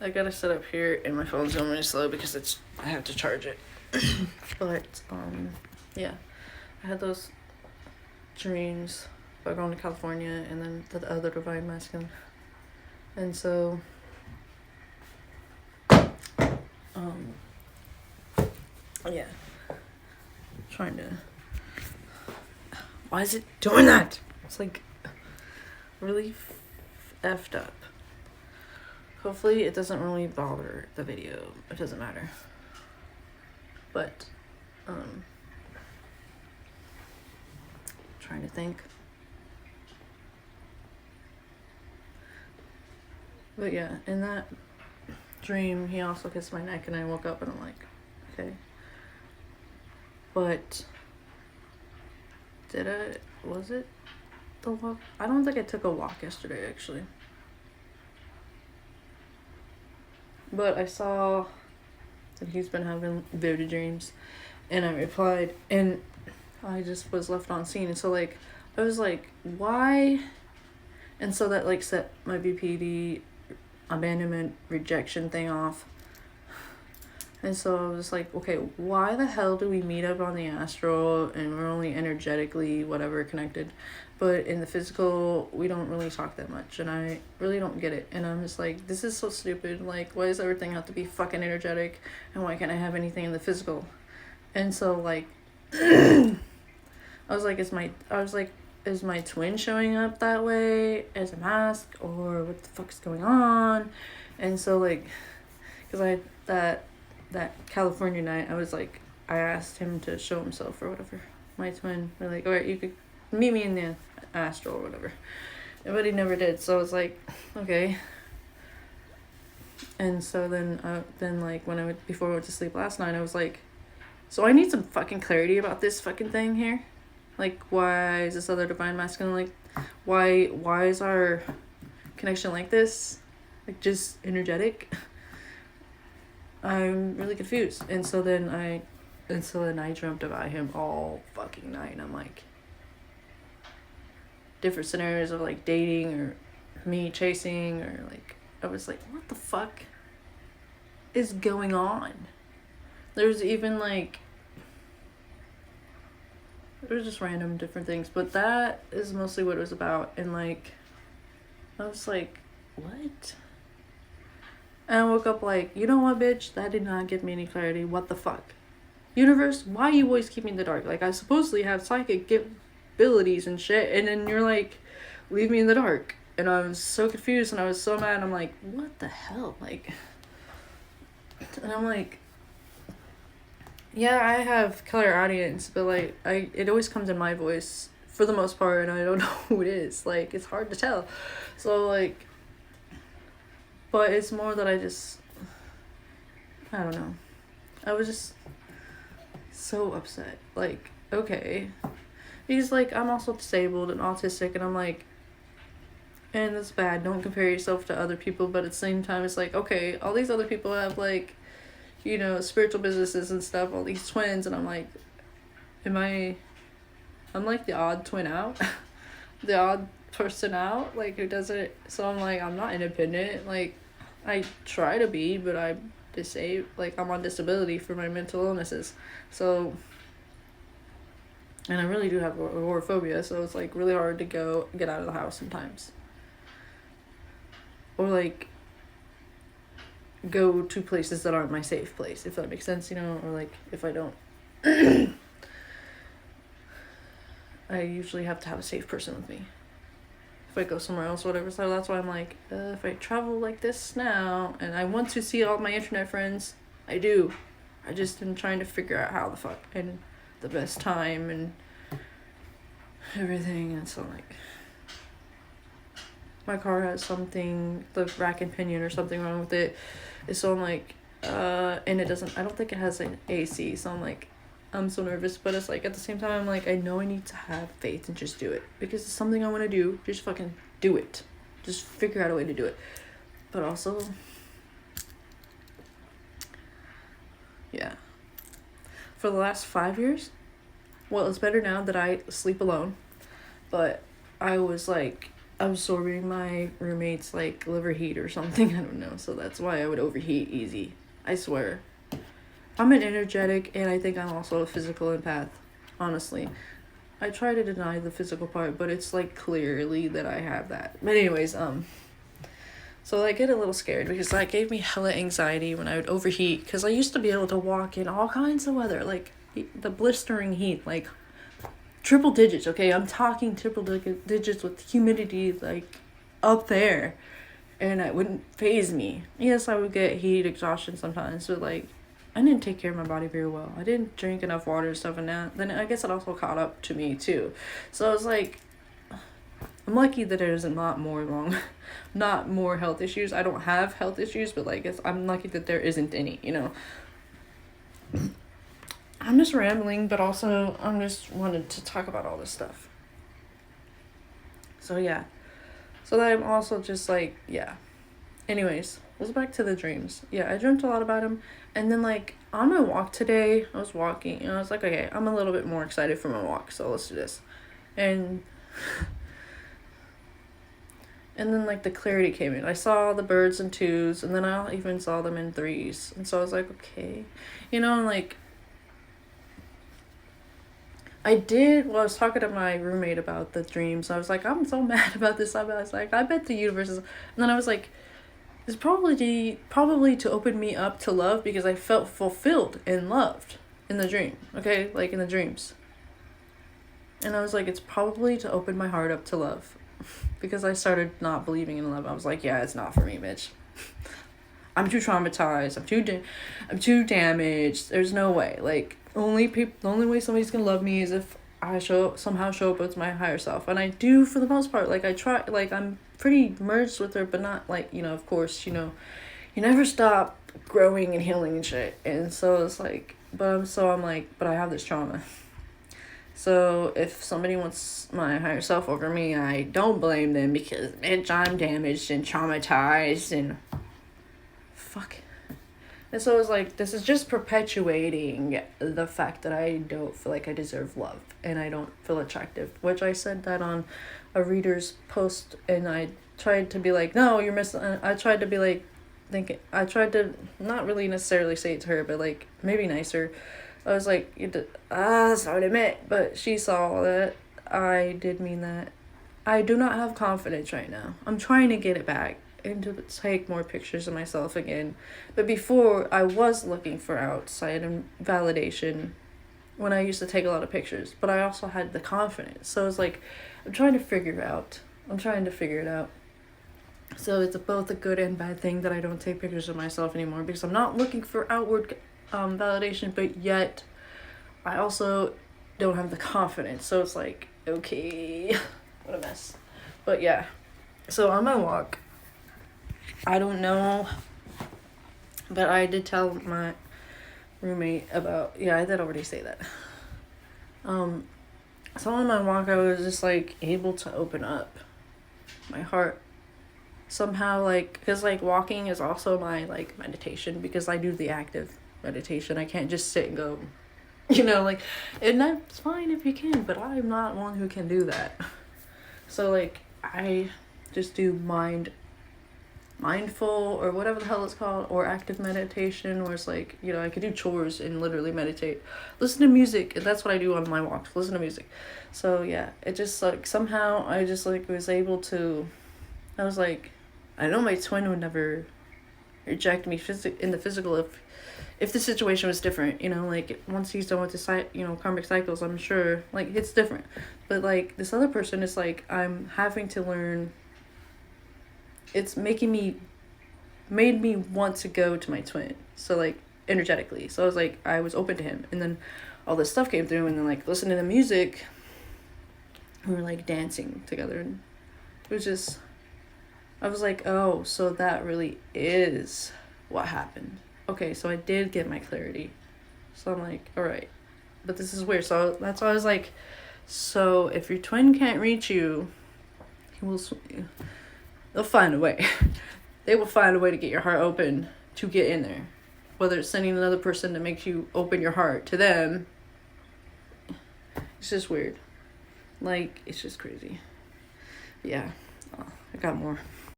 I got it set up here, and my phone's going really slow because I have to charge it. But yeah, I had those dreams about going to California, and then the other divine masculine, and so yeah, trying to. Why is it doing that? It's like really effed up. Hopefully it doesn't really bother the video. It doesn't matter. But trying to think. But yeah, in that dream he also kissed my neck, and I woke up and I'm like, okay. But was it the walk? I don't think I took a walk yesterday, actually. But I saw that he's been having vivid dreams, and I replied, and I just was left on scene. And so, like, I was like, why? And so that, like, set my BPD abandonment rejection thing off. And so I was like, okay, why the hell do we meet up on the astral and we're only energetically whatever connected, but in the physical we don't really talk that much, and I really don't get it. And I'm just like, this is so stupid. Like, why does everything have to be fucking energetic, and why can't I have anything in the physical? And so, like, I was like, is my twin showing up that way as a mask, or what the fuck's going on? And so, like, because I had that California night, I was like, I asked him to show himself or whatever. My twin, we're like, alright, you could meet me in the astral or whatever. But he never did, so I was like, okay. And so then like when before I went to sleep last night, I was like, so I need some fucking clarity about this fucking thing here. Like, why is this other divine masculine, like, why is our connection like this? Like, just energetic? I'm really confused. And so then I dreamt about him all fucking night, and I'm like, different scenarios of like dating or me chasing, or like, I was like, what the fuck is going on? There's even like, there's just random different things, but that is mostly what it was about. And like, I was like, what? And I woke up like, you know what, bitch? That did not give me any clarity. What the fuck? Universe, why you always keep me in the dark? Like, I supposedly have psychic abilities and shit, and then you're like, leave me in the dark. And I was so confused, and I was so mad. I'm like, what the hell? Like, and I'm like, yeah, I have clairaudience, but like, it always comes in my voice for the most part, and I don't know who it is. Like, it's hard to tell. So like, but it's more that I don't know. I was just so upset. Like, okay. He's like, I'm also disabled and autistic, and I'm like, and that's bad. Don't compare yourself to other people, but at the same time, it's like, okay, all these other people have, like, you know, spiritual businesses and stuff, all these twins, and I'm like, I'm like the odd twin out, the odd person out, like, who does it. So I'm like, I'm not independent. Like, I try to be, but I'm disabled. Like, I'm on disability for my mental illnesses. So, and I really do have agoraphobia, so it's like really hard to get out of the house sometimes, or like go to places that aren't my safe place, if that makes sense, you know. Or like, if I don't I usually have to have a safe person with me if I go somewhere else or whatever. So that's why I'm like, if I travel like this now, and I want to see all my internet friends, I do. I just am trying to figure out how the fuck and the best time and everything. And so like, my car has something, the rack and pinion or something wrong with it. So I'm like, and I don't think it has an AC. So I'm like, I'm so nervous, but it's like, at the same time, I'm like, I know I need to have faith and just do it, because it's something I want to do. Just fucking do it. Just figure out a way to do it. But also, yeah, for the last 5 years, well, it's better now that I sleep alone, but I was like, absorbing my roommate's like liver heat or something. I don't know. So that's why I would overheat easy. I swear. I'm an energetic, and I think I'm also a physical empath. Honestly, I try to deny the physical part, but it's like clearly that I have that. But anyways, so I get a little scared because that gave me hella anxiety when I would overheat. Because I used to be able to walk in all kinds of weather, like the blistering heat, like triple digits. Okay, I'm talking triple digits with humidity like up there, and it wouldn't phase me. Yes, I would get heat exhaustion sometimes, but like I didn't take care of my body very well. I didn't drink enough water and stuff, and that then I guess it also caught up to me too. So I was like, I'm lucky that there's not more health issues. I don't have health issues, but like I'm lucky that there isn't any. You know. I'm just rambling, but also I'm just wanted to talk about all this stuff. So yeah. So that I'm also just like, yeah. Anyways, let's back to the dreams. Yeah, I dreamt a lot about him. And then like on my walk today, I was walking and I was like, okay, I'm a little bit more excited for my walk, so let's do this. And then like the clarity came in. I saw the birds in twos, and then I even saw them in threes. And so I was like, okay. And like I was talking to my roommate about the dreams. I was like, I'm so mad about this. I was like, I bet the universe is... And then I was like, it's probably to open me up to love, because I felt fulfilled and loved in the dream. Okay? Like in the dreams. And I was like, it's probably to open my heart up to love. Because I started not believing in love. I was like, yeah, it's not for me, bitch. I'm too traumatized. I'm too damaged. There's no way. Like, the only way somebody's gonna love me is if I somehow show up as my higher self. And I do for the most part. Like, I try, like, I'm pretty merged with her, but not like, of course, you never stop growing and healing and shit. And so it's like, but I have this trauma. So if somebody wants my higher self over me, I don't blame them, because bitch, I'm damaged and traumatized and fuck. And so it's like, this is just perpetuating the fact that I don't feel like I deserve love and I don't feel attractive, which I said that on a reader's post, and I tried to be like, no, you're missing. I tried to be like, I tried to not really necessarily say it to her, but like maybe nicer. I was like, that's not what I meant, but she saw that I did mean that. I do not have confidence right now. I'm trying to get it back and to take more pictures of myself again. But before, I was looking for outside and validation when I used to take a lot of pictures, but I also had the confidence. So it's like, I'm trying to figure it out. So it's both a good and bad thing that I don't take pictures of myself anymore, because I'm not looking for outward validation, but yet I also don't have the confidence. So it's like, okay, what a mess. But yeah, so on my walk, I don't know, but I did tell my roommate about, I did already say that. So on my walk, I was just like able to open up my heart somehow, like, because like walking is also my like meditation, because I do the active meditation. I can't just sit and go, like, and that's fine if you can, but I'm not one who can do that. So like I just do mindful or whatever the hell it's called, or active meditation, where it's like, I could do chores and literally meditate, listen to music, and that's what I do on my walks, listen to music. So yeah, it just like somehow I just like was able to, I was like, I know my twin would never reject me in the physical if the situation was different, like once he's done with the karmic cycles, I'm sure like it's different. But like this other person is like, I'm having to learn. It's made me want to go to my twin. So like energetically. So I was like, I was open to him, and then all this stuff came through, and then like listening to music, we were like dancing together, and it was just, I was like, oh, so that really is what happened. Okay, so I did get my clarity. So I'm like, all right, but this is weird. So that's why I was like, so if your twin can't reach you, they'll find a way. They will find a way to get your heart open to get in there. Whether it's sending another person to make you open your heart to them. It's just weird. Like, it's just crazy. Yeah. I got more.